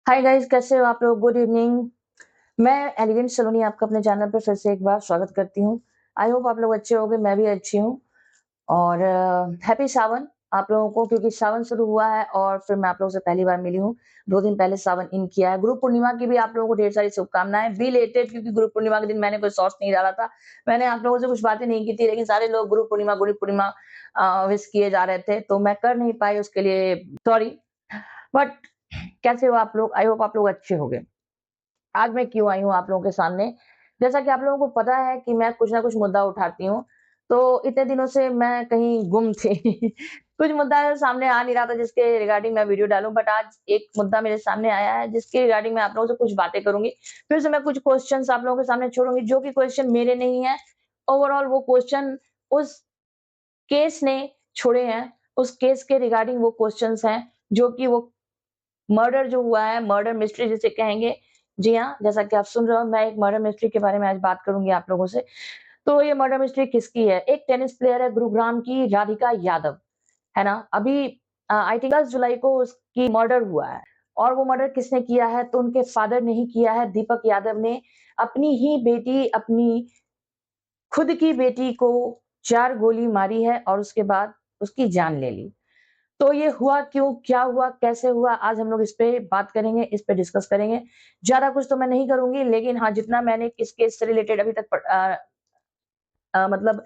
Hi guys, कैसे हो आप लोग? Good evening. मैं एलिगेंट सलोनी आपका अपने चैनल पे फिर से एक बार स्वागत करती हूँ। आई होप आप लोग अच्छे होंगे, मैं भी अच्छी हूँ। और हैप्पी सावन आप लोगों को, क्योंकि सावन शुरू हुआ है और फिर मैं आप लोगों से पहली बार मिली हूँ। 2 दिन पहले सावन इन किया है। गुरु पूर्णिमा की भी आप लोगों को ढेर सारी शुभकामनाएँ। बिलेटेड, क्योंकि गुरु पूर्णिमा के दिन मैंने कोई शॉर्ट्स नहीं डाला था। मैंने आप लोगों से कुछ बातें नहीं की थी, लेकिन सारे लोग गुरु पूर्णिमा विश किए जा रहे थे, तो मैं कर नहीं पाई, उसके लिए सॉरी। बट कैसे हो आप लोग? आई होप आप लोग अच्छे होंगे। आज मैं क्यों आई हूँ आप लोगों के सामने? जैसा कि आप लोगों को पता है कि मैं कुछ ना कुछ मुद्दा उठाती हूँ, तो इतने दिनों से मैं कहीं गुम थी। कुछ मुद्दा सामने आ नहीं रहा था जिसके रिगार्डिंग मैं वीडियो डालूँ, बट आज एक मुद्दा मेरे सामने आया है जिसके रिगार्डिंग मैं आप लोगों से कुछ बातें करूँगी। फिर से मैं कुछ क्वेश्चन्स आप लोगों के सामने छोड़ूँगी, जो कि क्वेश्चन मेरे नहीं है। ओवरऑल वो क्वेश्चन उस केस ने छोड़े हैं, उस केस के रिगार्डिंग वो क्वेश्चन्स हैं, जो कि वो मर्डर जो हुआ है, मर्डर मिस्ट्री जिसे कहेंगे। जी हाँ, जैसा कि आप सुन रहे हो, मैं एक मर्डर मिस्ट्री के बारे में आज बात करूँगी आप लोगों से। तो ये मर्डर मिस्ट्री किसकी है? एक टेनिस प्लेयर है गुरुग्राम की, राधिका यादव, है ना? अभी आई थिंक 10 जुलाई को उसकी मर्डर हुआ है। और वो मर्डर किसने किया है? तो उनके फादर ने ही किया है। दीपक यादव ने अपनी ही बेटी, अपनी खुद की बेटी को 4 गोली मारी है और उसके बाद उसकी जान ले ली। तो ये हुआ क्यों? क्या हुआ? कैसे हुआ? आज हम लोग इस पे बात करेंगे, इस पे डिस्कस करेंगे। ज़्यादा कुछ तो मैं नहीं करूँगी, लेकिन हाँ, जितना मैंने इस केस से रिलेटेड अभी तक मतलब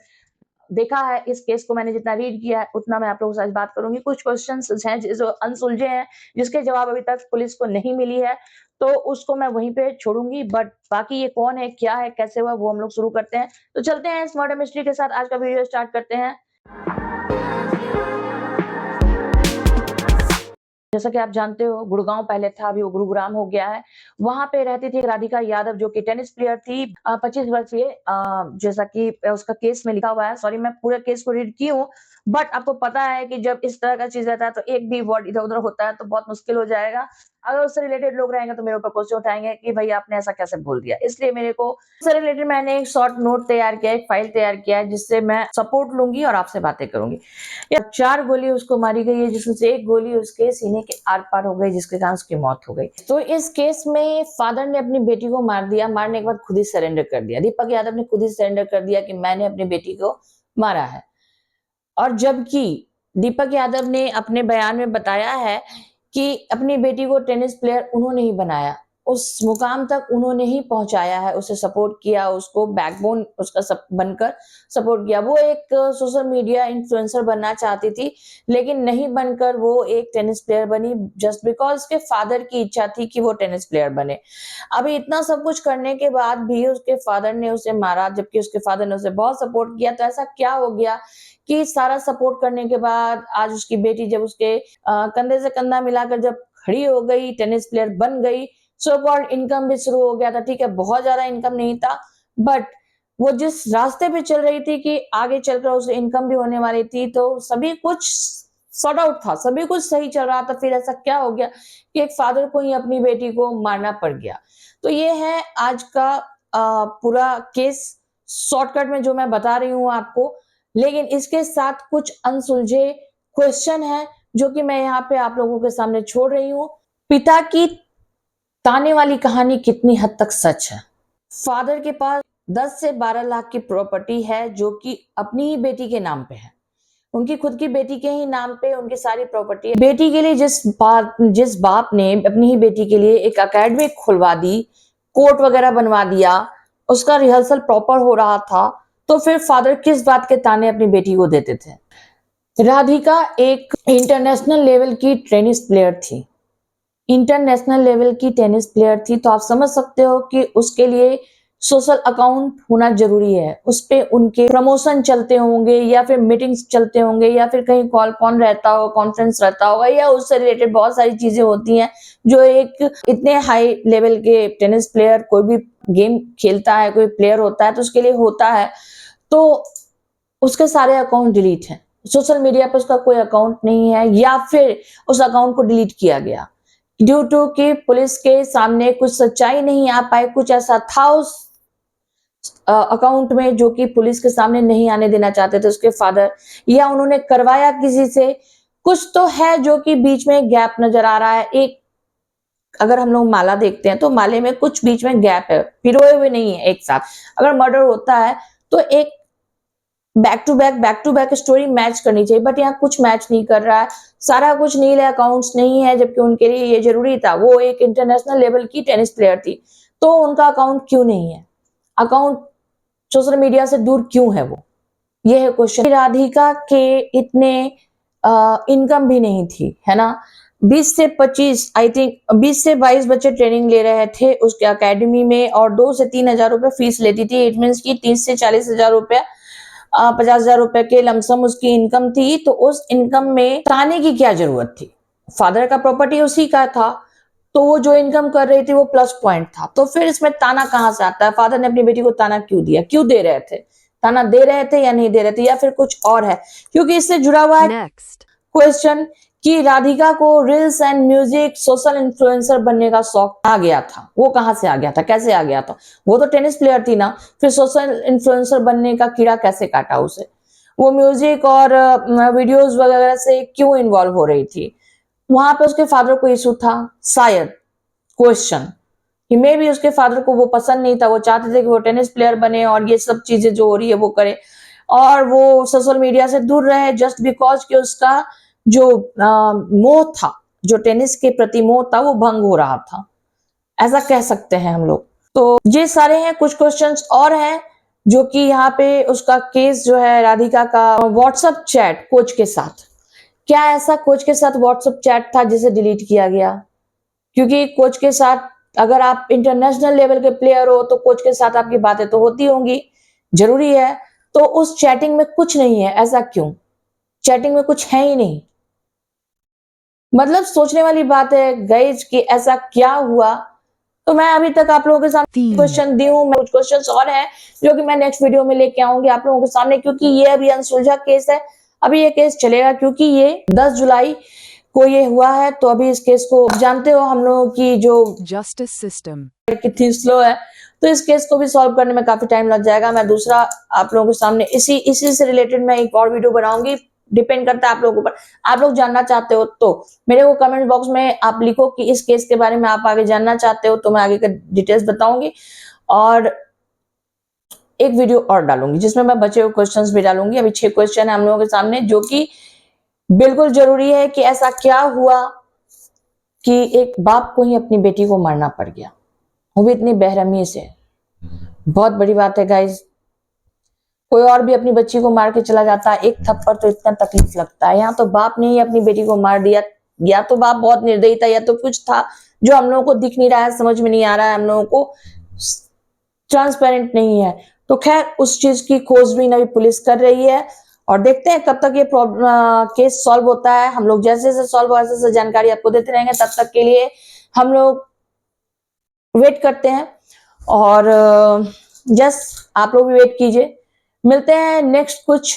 देखा है, इस केस को मैंने जितना रीड किया है, उतना मैं आप लोगों से आज बात करूँगी। कुछ क्वेश्चन्स हैं जो अनसुलझे हैं, जिसके जवाब अभी तक पुलिस को नहीं मिली है, तो उसको मैं वहीं पे छोड़ूँगी। बट बाकी ये कौन है, क्या है, कैसे हुआ, वो हम लोग शुरू करते हैं। तो चलते हैं इस मर्डर मिस्ट्री के साथ, आज का वीडियो स्टार्ट करते हैं। जैसा कि आप जानते हो, गुड़गाँव पहले था, अभी वो गुरुग्राम हो गया है। वहाँ पे रहती थी एक राधिका यादव, जो कि टेनिस प्लेयर थी, 25 वर्षीय, जैसा कि उसका केस में लिखा हुआ है। सॉरी, मैं पूरे केस को रीड की हूँ, बट आपको पता है कि जब इस तरह का चीज़ रहता है, तो एक भी वर्ड इधर-उधर होता है, तो बहुत मुश्किल हो जाएगा। अगर उससे रिलेटेड लोग रहेंगे, तो मेरे ऊपर क्वेश्चन उठाएँगे कि भई आपने ऐसा कैसे बोल दिया? इसलिए मेरे को उससे रिलेटेड मैंने एक शॉर्ट नोट तैयार किया है, एक फाइल तैयार किया है, जिससे मैं सपोर्ट लूँगी और आपसे बातें करूँगी। या 4 गोली उसको मारी गई है, जिसमें से 1 गोली उसके सीने के आर-पार हो गई, जिसके कारण उसकी मौत हो गई। तो इस केस में फादर ने अपनी बेटी को मार दिया, मारने के बाद खुद ही सरेंडर कर दिया। दीपक यादव ने खुद ही सरेंडर कर दिया कि मैंने अपनी बेटी को मारा है। और जबकि दीपक यादव ने अपने बयान में बताया है कि अपनी बेटी को टेनिस प्लेयर उन्होंने ही बनाया। उस मुकाम तक उन्होंने ही पहुँचाया है, उसे सपोर्ट किया, उसको बैकबोन उसका सब बनकर सपोर्ट किया। वो एक सोशल मीडिया इन्फ्लुएंसर बनना चाहती थी, लेकिन नहीं बनकर वो एक टेनिस प्लेयर बनी, जस्ट बिकॉज़ उसके फादर की इच्छा थी कि वो टेनिस प्लेयर बने। अभी इतना सब कुछ करने के बाद भी उसके फादर ने उसे मारा, जबकि उसके फादर ने उसे बहुत सपोर्ट किया। तो ऐसा क्या हो गया कि सारा सपोर्ट करने के बाद आज उसकी बेटी जब उसके कंधे से कंधा मिलाकर जब खड़ी हो गई, टेनिस प्लेयर बन गई, सो कॉल्ड इनकम भी शुरू हो गया था। ठीक है, बहुत ज़्यादा इनकम नहीं था, बट वो जिस रास्ते पे चल रही थी कि आगे चलकर उसे इनकम भी होने वाली थी, तो सभी कुछ सॉर्ट आउट था, सभी कुछ सही चल रहा था। फिर ऐसा क्या हो गया कि एक फादर को ही अपनी बेटी को मारना पड़ गया। तो ये है आज का पूरा केस, शॉर्टकट में जो मैं बता रही हूँ आपको। लेकिन इसके साथ कुछ अनसुलझे क्वेश्चन हैं, जो कि मैं यहाँ पे आप लोगों के सामने छोड़ रही हूँ। पिता की ताने वाली कहानी कितनी हद तक सच है? फादर के पास 10 से 12 लाख की प्रॉपर्टी है, जो कि अपनी ही बेटी के नाम पे है। उनकी खुद की बेटी के ही नाम पे उनकी सारी प्रॉपर्टी है। बेटी के लिए जिस बाप ने अपनी ही बेटी के लिए एक एकेडमी खुलवा दी, कोर्ट वगैरह बनवा दिया, उसका रिहर्सल प्रॉपर हो रहा था, तो फिर फादर किस बात के ताने अपनी बेटी को देते थे? राधिका एक इंटरनेशनल लेवल की टेनिस प्लेयर थी। इंटरनेशनल लेवल की टेनिस प्लेयर थी, तो आप समझ सकते हो कि उसके लिए सोशल अकाउंट होना ज़रूरी है। उसपे उनके प्रमोशन चलते होंगे, या फिर मीटिंग्स चलते होंगे, या फिर कहीं कॉल रहता हो, कॉन्फ्रेंस रहता होगा, या उससे रिलेटेड बहुत सारी चीज़ें होती हैं, जो एक इतने हाई लेवल के टेनिस प्लेयर, कोई भी गेम खेलता है, कोई प्लेयर होता है, तो उसके लिए होता है। तो उसके सारे अकाउंट डिलीट हैं। सोशल मीडिया पे उसका कोई अकाउंट नहीं है, या फिर उस अकाउंट को डिलीट किया गया। ड्यू टू कि पुलिस के सामने कुछ सच्चाई नहीं आ पाई, कुछ ऐसा था उस अकाउंट में जो कि पुलिस के सामने नहीं आने देना चाहते थे उसके फादर, या उन्होंने करवाया किसी से। कुछ तो है जो कि बीच में गैप नजर आ रहा है। एक अगर हम लोग माला देखते हैं तो माले में कुछ बीच में गैप है, पिरोए हुए नहीं है एक साथ। अगर मर्डर होता है तो एक back to back story match करनी चाहिए, बट यहाँ कुछ मैच नहीं कर रहा है। सारा कुछ नील अकाउंट्स नहीं है, जबकि उनके लिए ये जरूरी था। वो एक इंटरनेशनल लेवल की टेनिस प्लेयर थी, तो उनका अकाउंट क्यों नहीं है? अकाउंट सोशल मीडिया से दूर क्यों है वो? ये है क्वेश्चन। राधिका के इतने इनकम भी नहीं थी, है ना। 20 से 25 आई थिंक 20 से 22 बच्चे ट्रेनिंग ले रहे थे उसके एकेडमी में, और 2 से 3 हजार रुपए फीस लेती थी। इट मीन्स की 30 से 40 हजार रुपया 50,000 रुपए के लमसम उसकी इनकम थी। तो उस इनकम में ताने की क्या जरूरत थी? फादर का प्रॉपर्टी उसी का था, तो वो जो इनकम कर रही थी वो प्लस पॉइंट था। तो फिर इसमें ताना कहां से आता है? फादर ने अपनी बेटी को ताना क्यों दिया? क्यों दे रहे थे? ताना दे रहे थे या नहीं दे रहे थे, या फिर कुछ और है? क्योंकि इससे जुड़ा हुआ है क्वेश्चन कि राधिका को reels and music social influencer बनने का शौक आ गया था। वो कहां से आ गया था? कैसे आ गया था? वो तो टेनिस प्लेयर थी ना, फिर सोशल इन्फ्लुएंसर बनने का कीड़ा कैसे काटा उसे? वो म्यूजिक और वीडियोस वगैरह से क्यों इन्वॉल्व हो रही थी? वहां पे उसके फादर को इशू था शायद, क्वेश्चन कि मे भी उसके फादर को वो पसंद नहीं था। वो चाहते थे कि वो टेनिस प्लेयर बने और ये सब चीजें जो हो रही है वो करे, और वो सोशल मीडिया से दूर रहे, जस्ट बिकॉज कि उसका जो मोह था, जो टेनिस के प्रति मोह था, वो भंग हो रहा था, ऐसा कह सकते हैं हम लोग। तो ये सारे हैं, कुछ क्वेश्चंस और हैं जो कि यहाँ पे उसका केस जो है राधिका का व्हाट्सएप चैट कोच के साथ, क्या ऐसा कोच के साथ व्हाट्सएप चैट था जिसे डिलीट किया गया? क्योंकि कोच के साथ अगर आप इंटरनेशनल लेवल के प्लेयर हो तो कोच के साथ आपकी बातें तो होती होंगी, जरूरी है। तो उस चैटिंग में कुछ नहीं है, ऐसा क्यों? चैटिंग में कुछ है ही नहीं। मतलब सोचने वाली बात है गाइज कि ऐसा क्या हुआ। तो मैं अभी तक आप लोगों के सामने क्वेश्चन दी हूँ, कुछ क्वेश्चंस और हैं जो कि मैं नेक्स्ट वीडियो में लेके आऊंगी आप लोगों के सामने, क्योंकि ये अभी अनसुलझा केस है। अभी ये केस चलेगा क्योंकि ये 10 जुलाई को ये हुआ है। तो अभी इस केस को जानते हो हम लोगों की जो जस्टिस सिस्टम कितनी स्लो है, तो इस केस को भी सॉल्व करने में काफी टाइम लग जाएगा। मैं दूसरा आप लोगों के सामने इसी से रिलेटेड मैं एक और वीडियो बनाऊंगी। डिपेंड करता है आप लोगों पर, आप लोग जानना चाहते हो तो मेरे को कमेंट बॉक्स में आप लिखो कि इस केस के बारे में आप आगे जानना चाहते हो, तो मैं आगे का डिटेल्स बताऊंगी। और एक वीडियो और डालूंगी जिसमें मैं बचे हुए क्वेश्चंस भी डालूंगी। अभी 6 क्वेश्चन है हम लोगों के सामने जो कि बिल्कुल जरूरी है कि ऐसा क्या हुआ कि एक बाप को ही अपनी बेटी को मारना पड़ गया, वो भी इतनी बेरहमी से। बहुत बड़ी बात है गाइज। कोई और भी अपनी बच्ची को मार के चला जाता है, एक थप्पड़ तो इतना तकलीफ लगता है। यहाँ तो बाप ने ही अपनी बेटी को मार दिया। या तो बाप बहुत निर्दयी था, या तो कुछ था जो हम लोगों को दिख नहीं रहा है, समझ में नहीं आ रहा है, हम लोगों को ट्रांसपेरेंट नहीं है। तो खैर उस चीज की खोजबीन अभी पुलिस कर रही है, और देखते हैं कब तक ये केस सॉल्व होता है। हम लोग जैसे जैसे सॉल्व हो वैसे जानकारी आपको देते रहेंगे। तब तक के लिए हम लोग वेट करते हैं, और जस्ट आप लोग भी वेट कीजिए। मिलते हैं नेक्स्ट कुछ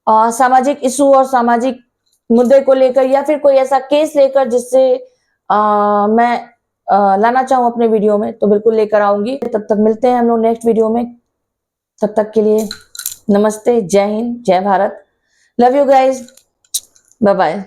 सामाजिक इशू और सामाजिक मुद्दे को लेकर, या फिर कोई ऐसा केस लेकर जिससे मैं लाना चाहूं अपने वीडियो में, तो बिल्कुल लेकर आऊंगी। तब तक मिलते हैं हम लोग नेक्स्ट वीडियो में। तब तक के लिए नमस्ते, जय हिंद, जय Bharat, love you guys, bye bye.